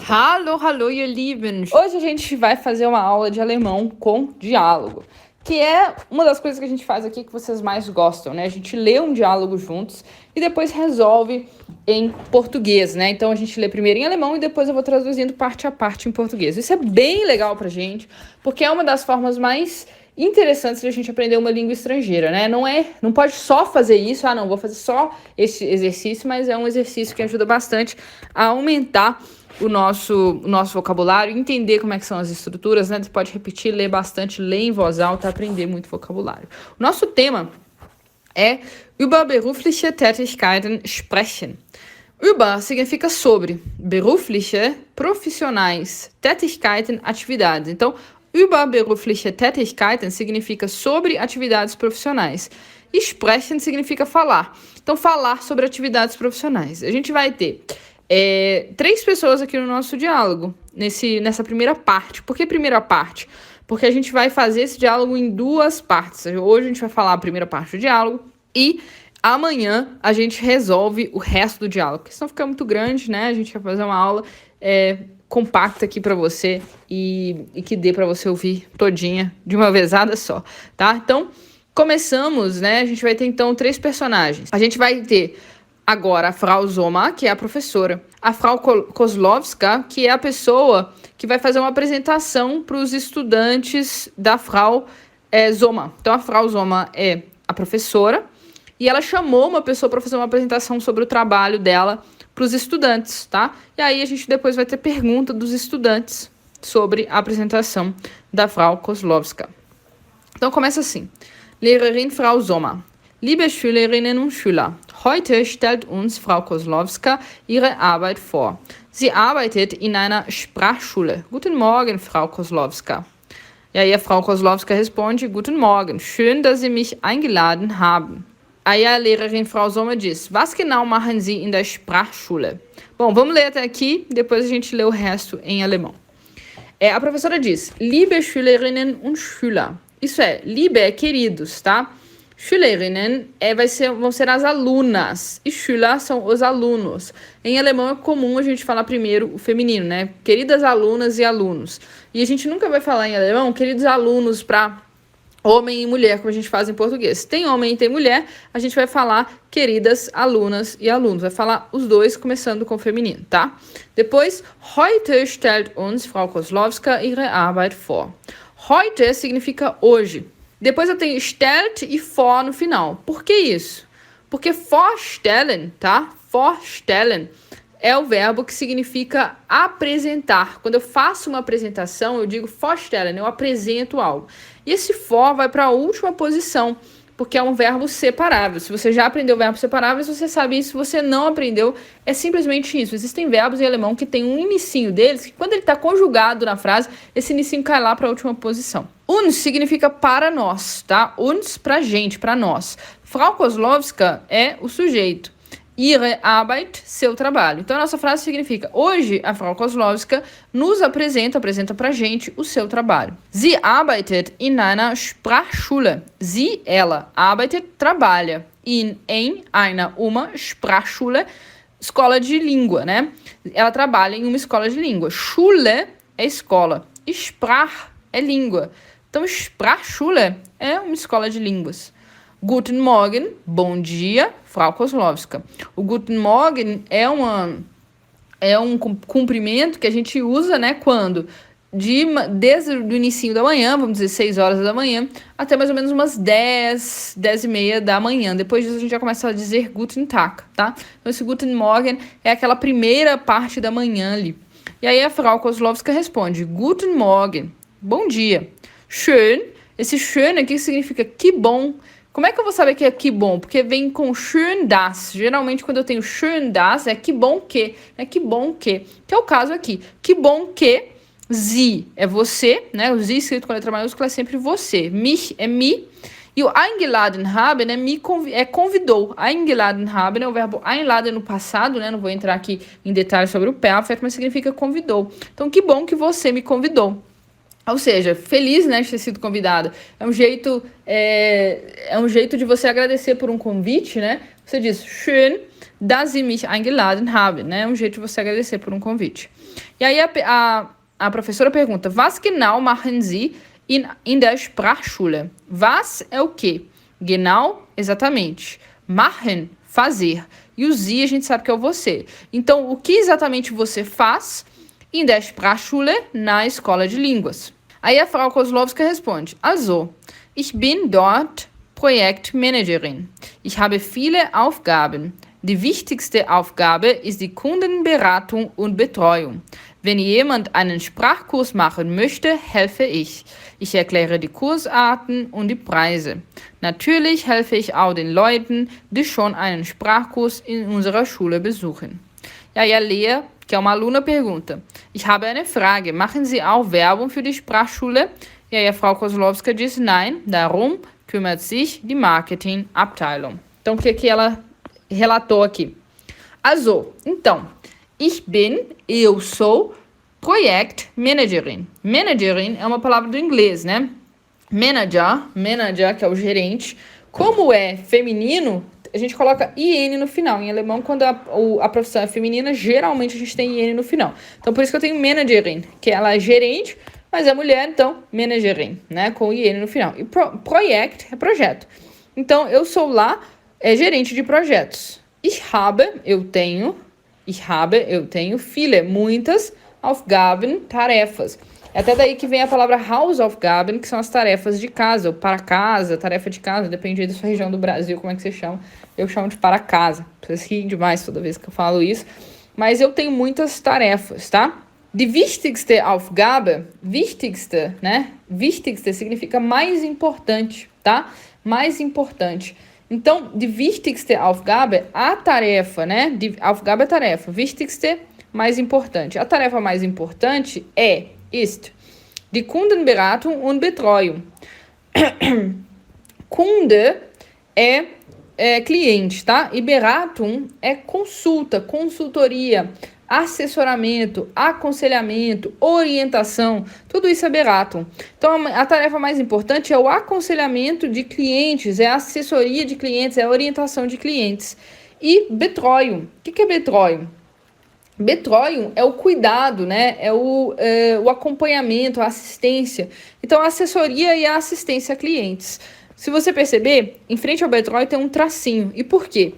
Hallo, hallo, ihr Lieben! Hoje a gente vai fazer uma aula de alemão com diálogo, que é uma das coisas que a gente faz aqui que vocês mais gostam, né? A gente lê um diálogo juntos e depois resolve em português, né? Então a gente lê primeiro em alemão e depois eu vou traduzindo parte a parte em português. Isso é bem legal pra gente, porque é uma das formas mais interessantes de a gente aprender uma língua estrangeira, né? Não pode só fazer isso, não, vou fazer só esse exercício, mas é um exercício que ajuda bastante a aumentar o nosso vocabulário, entender como é que são as estruturas, né? Você pode repetir, ler bastante, ler em voz alta, aprender muito vocabulário. O nosso tema é über berufliche Tätigkeiten sprechen. Über significa sobre, berufliche, profissionais, Tätigkeiten, atividades. Então, über berufliche Tätigkeiten significa sobre atividades profissionais. E sprechen significa falar. Então, falar sobre atividades profissionais. A gente vai ter 3 pessoas aqui no nosso diálogo, nessa primeira parte. Por que primeira parte? Porque a gente vai fazer esse diálogo em 2 partes. Hoje a gente vai falar a primeira parte do diálogo e amanhã a gente resolve o resto do diálogo. Porque senão fica muito grande, né? A gente vai fazer uma aula compacta aqui para você e que dê para você ouvir todinha de uma vezada só, tá? Então, começamos, né? A gente vai ter então 3 personagens. A gente vai ter agora a Frau Sommer, que é a professora. A Frau Kozlowska, que é a pessoa que vai fazer uma apresentação para os estudantes da Frau Sommer. Então, a Frau Sommer é a professora e ela chamou uma pessoa para fazer uma apresentação sobre o trabalho dela para os estudantes, tá? E aí a gente depois vai ter pergunta dos estudantes sobre a apresentação da Frau Kozlowska. Então, começa assim. Lehrerin Frau Sommer. Liebe Schülerinnen und Schüler, heute stellt uns Frau Kozlowska ihre Arbeit vor. Sie arbeitet in einer Sprachschule. Guten Morgen, Frau Kozlowska. E aí a Frau Kozlowska responde, Guten Morgen, schön, dass Sie mich eingeladen haben. Aí a Lehrerin Frau Sommer diz, Was genau machen Sie in der Sprachschule? Bom, vamos ler até aqui, depois a gente lê o resto em alemão. A professora diz, Liebe Schülerinnen und Schüler. Isso Liebe é queridos, tá? Schülerinnen vão ser as alunas e Schüler são os alunos. Em alemão é comum a gente falar primeiro o feminino, né? Queridas alunas e alunos. E a gente nunca vai falar em alemão queridos alunos para homem e mulher, como a gente faz em português. Tem homem e tem mulher, a gente vai falar queridas alunas e alunos. Vai falar os dois, começando com o feminino, tá? Depois, heute stellt uns Frau Kozlowska ihre Arbeit vor. Heute significa hoje. Depois eu tenho stellt e vor no final. Por que isso? Porque vorstellen, tá? Vorstellen é o verbo que significa apresentar. Quando eu faço uma apresentação, eu digo vorstellen, eu apresento algo. E esse for vai para a última posição, porque é um verbo separável. Se você já aprendeu verbos separáveis, você sabe isso. Se você não aprendeu, é simplesmente isso. Existem verbos em alemão que tem um inicinho deles, que quando ele está conjugado na frase, esse inicinho cai lá para a última posição. Uns significa para nós, tá? Uns pra gente, para nós. Frau Kozlowska é o sujeito. Ihre Arbeit, seu trabalho. Então, a nossa frase significa, hoje a Frau Kozlowska nos apresenta pra gente o seu trabalho. Sie arbeitet in einer Sprachschule. Sie, ela, arbeitet, trabalha. Em einer, uma, Sprachschule, escola de língua, né? Ela trabalha em uma escola de língua. Schule é escola. Sprach é língua. Então, Sprachschule é uma escola de línguas. Guten Morgen, bom dia, Frau Kozlowska. O Guten Morgen é um cumprimento que a gente usa, né, quando? Desde o início da manhã, vamos dizer 6 horas da manhã, até mais ou menos umas 10 e meia da manhã. Depois disso a gente já começa a dizer Guten Tag, tá? Então esse Guten Morgen é aquela primeira parte da manhã ali. E aí a Frau Kozlowska responde, Guten Morgen, bom dia. Schön, esse schön aqui significa que bom. Como é que eu vou saber que é que bom? Porque vem com schön das. Geralmente, quando eu tenho schön das, é que bom que. É que bom que. Que é o caso aqui. Que bom que Sie é você, né? O Sie escrito com letra maiúscula é sempre você. Mich é me. E o eingeladen haben é convidou. Eingeladen haben é o verbo einladen no passado, né? Não vou entrar aqui em detalhes sobre o perfect, mas significa convidou. Então, que bom que você me convidou. Ou seja, feliz, né, de ter sido convidada. É um jeito de você agradecer por um convite, né? Você diz, schön, dass Sie mich eingeladen haben, né? É um jeito de você agradecer por um convite. E aí a professora pergunta, was genau machen Sie in der Sprachschule? Was é o quê? Genau, exatamente. Machen, fazer. E o Sie a gente sabe que é o você. Então, o que exatamente você faz in der Sprachschule, na escola de línguas? Aí a Frau Kozlowska responde, also, ich bin dort Projektmanagerin. Ich habe viele Aufgaben. Die wichtigste Aufgabe ist die Kundenberatung und Betreuung. Wenn jemand einen Sprachkurs machen möchte, helfe ich. Ich erkläre die Kursarten und die Preise. Natürlich helfe ich auch den Leuten, die schon einen Sprachkurs in unserer Schule besuchen. E aí a Lea, que é uma aluna, pergunta, ich habe eine Frage, machen Sie auch Werbung für die Sprachschule? E aí a Frau Kozlowska diz, nein, darum kümmert sich die Marketingabteilung. Então, o que ela relatou aqui? Also, então, eu sou Projektmanagerin. Managerin é uma palavra do inglês, né? Manager, que é o gerente. Como é feminino, a gente coloca IN no final. Em alemão, quando a profissão é feminina, geralmente a gente tem IN no final. Então, por isso que eu tenho Managerin, que ela é gerente, mas é mulher, então, Managerin, né? Com IN no final. E Projekt é projeto. Então, eu sou lá gerente de projetos. Eu tenho viele, muitas, Aufgaben, tarefas. É até daí que vem a palavra Hausaufgaben, que são as tarefas de casa, ou para casa, tarefa de casa, depende aí da sua região do Brasil, como é que você chama. Eu chamo de para casa. Vocês riem demais toda vez que eu falo isso. Mas eu tenho muitas tarefas, tá? Die wichtigste Aufgabe, né? Wichtigste significa mais importante, tá? Mais importante. Então, die wichtigste Aufgabe, a tarefa, né? Die Aufgabe é tarefa. Wichtigste, mais importante. A tarefa mais importante ist die Kundenberatung und Betreuung. Kunde é cliente, tá? E Beratung é consultoria, assessoramento, aconselhamento, orientação, tudo isso é Beratung. Então, a tarefa mais importante é o aconselhamento de clientes, é a assessoria de clientes, é a orientação de clientes. E Betreuung. O que é Betreuung? Betreuung é o cuidado, né? É o acompanhamento, a assistência. Então, a assessoria e a assistência a clientes. Se você perceber, em frente ao Betreuung tem um tracinho. E por quê?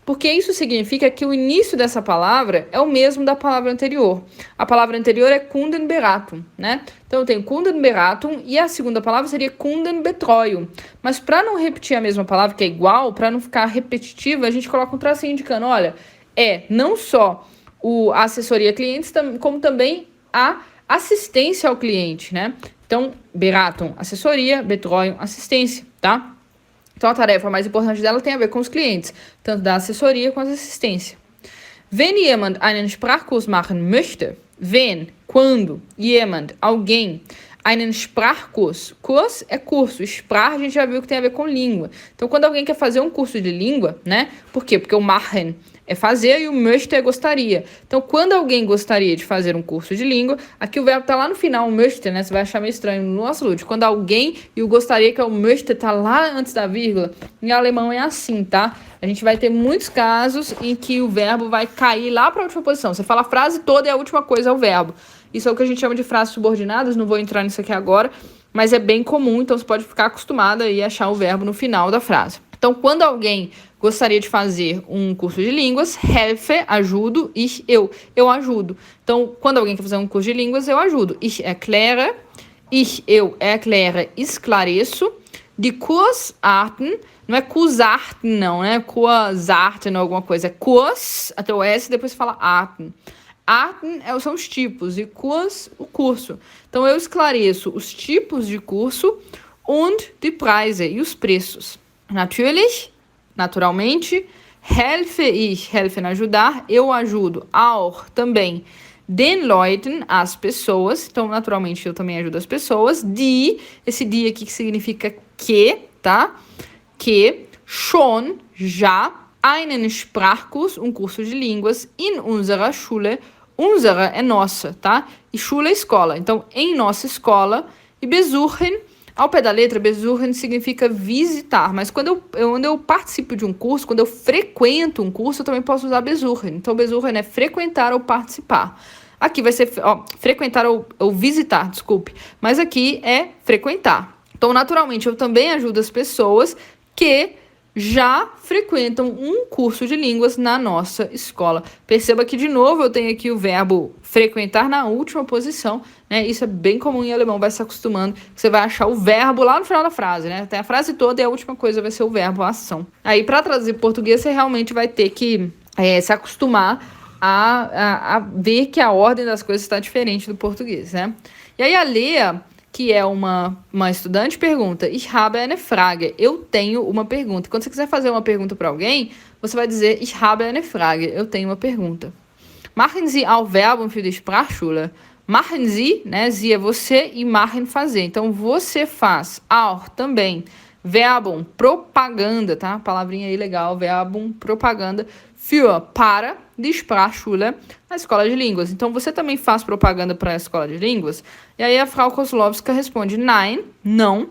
Porque isso significa que o início dessa palavra é o mesmo da palavra anterior. A palavra anterior é Kundenberatung, né? Então, eu tenho Kundenberatung e a segunda palavra seria Kundenbetreuung. Mas para não repetir a mesma palavra, que é igual, para não ficar repetitiva, a gente coloca um tracinho indicando, olha, não só a assessoria a clientes, como também a assistência ao cliente, né? Então, Beratung, assessoria, Betreuung, assistência, tá? Então, a tarefa mais importante dela tem a ver com os clientes, tanto da assessoria quanto da assistência. Wenn jemand einen Sprachkurs machen möchte, quando, jemand, alguém, einen Sprachkurs, kurs é curso, Sprach a gente já viu que tem a ver com língua. Então, quando alguém quer fazer um curso de língua, né? Por quê? Porque o machen é fazer e o möchte é gostaria. Então, quando alguém gostaria de fazer um curso de língua, aqui o verbo tá lá no final, o möchte, né? Você vai achar meio estranho no nosso lúdico. Quando alguém e o gostaria, que é o möchte, tá lá antes da vírgula, em alemão é assim, tá? A gente vai ter muitos casos em que o verbo vai cair lá para a última posição. Você fala a frase toda e a última coisa é o verbo. Isso é o que a gente chama de frases subordinadas, não vou entrar nisso aqui agora, mas é bem comum, então você pode ficar acostumada e achar o verbo no final da frase. Então, quando alguém gostaria de fazer um curso de línguas, helfe, ajudo, eu ajudo. Então, quando alguém quer fazer um curso de línguas, eu ajudo. Ich erkläre, eu erkläre, esclareço. Die Kursarten, não é Kursarten não, né? Kursarten ou alguma coisa, é Kurs, até o S, depois você fala Arten. Arten são os tipos e Kurs, o curso. Então, eu esclareço os tipos de curso und die Preise, e os preços. Naturalmente, helfe ajudar, eu ajudo, auch, também, den Leuten, as pessoas, então, naturalmente, eu também ajudo as pessoas, esse die aqui que significa que, tá? Que, schon, já, einen Sprachkurs, um curso de línguas, in unserer Schule, unsere é nossa, tá? E Schule é escola, então, em nossa escola, e besuchen, ao pé da letra, besuchen significa visitar, mas quando eu participo de um curso, quando eu frequento um curso, eu também posso usar besuchen. Então, besuchen é frequentar ou participar. Aqui vai ser, ó, frequentar ou visitar, desculpe. Mas aqui é frequentar. Então, naturalmente, eu também ajudo as pessoas que já frequentam um curso de línguas na nossa escola. Perceba que, de novo, eu tenho aqui o verbo frequentar na última posição, né? Isso é bem comum em alemão, vai se acostumando. Você vai achar o verbo lá no final da frase, né? Tem a frase toda e a última coisa vai ser o verbo, a ação. Aí, para traduzir português, você realmente vai ter que se acostumar a ver que a ordem das coisas está diferente do português, né? E aí, a Lea, que é uma estudante, pergunta: Ich habe eine Frage. Eu tenho uma pergunta. Quando você quiser fazer uma pergunta para alguém, você vai dizer: Ich habe eine Frage. Eu tenho uma pergunta. Machen Sie auch Werbung für die Sprachschule? Machen Sie, né? Sie é você e machen fazer. Então, você faz. Auch, também. Werbung, propaganda, tá? Palavrinha aí legal. Werbung, propaganda. Für, para, die Sprachschule, a escola de línguas. Então, você também faz propaganda para a escola de línguas? E aí a Frau Kozlowska responde: Nein, não.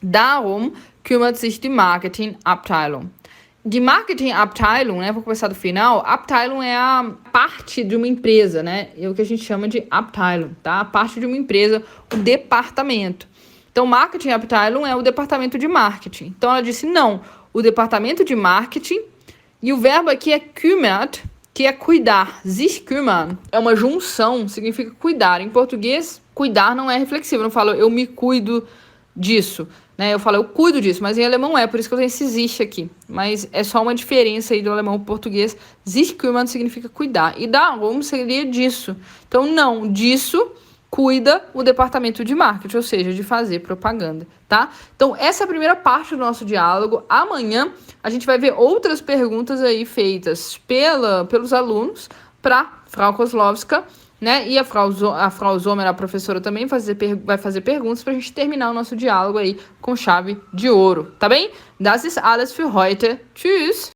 Darum kümmert sich die Marketingabteilung. Die Marketingabteilung, né? Vou começar do final. Abteilung é a parte de uma empresa, né? É o que a gente chama de Abteilung, tá? A parte de uma empresa, o departamento. Então, Marketingabteilung é o departamento de marketing. Então, ela disse não. O departamento de marketing. E o verbo aqui é kümmert, que é cuidar. Sich kümmern é uma junção, significa cuidar. Em português, cuidar não é reflexivo. Eu não falo eu me cuido disso, né? Eu falo eu cuido disso, mas em alemão é, por isso que eu tenho esse sich aqui. Mas é só uma diferença aí do alemão para o português. Sich kümmern significa cuidar. E darum seria disso. Então, não, disso cuida o departamento de marketing, ou seja, de fazer propaganda, tá? Então, essa é a primeira parte do nosso diálogo. Amanhã, a gente vai ver outras perguntas aí feitas pelos alunos para Frau Kozlowska, né? E a Frau Sommer, a professora, também vai fazer perguntas para a gente terminar o nosso diálogo aí com chave de ouro, tá bem? Das ist alles für heute. Tschüss!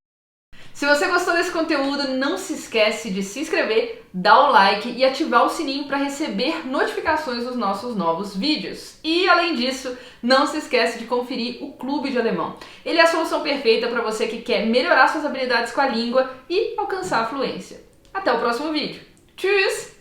Se você gostou desse conteúdo, não se esquece de se inscrever, dar o like e ativar o sininho para receber notificações dos nossos novos vídeos. E, além disso, não se esquece de conferir o Clube de Alemão. Ele é a solução perfeita para você que quer melhorar suas habilidades com a língua e alcançar a fluência. Até o próximo vídeo. Tschüss!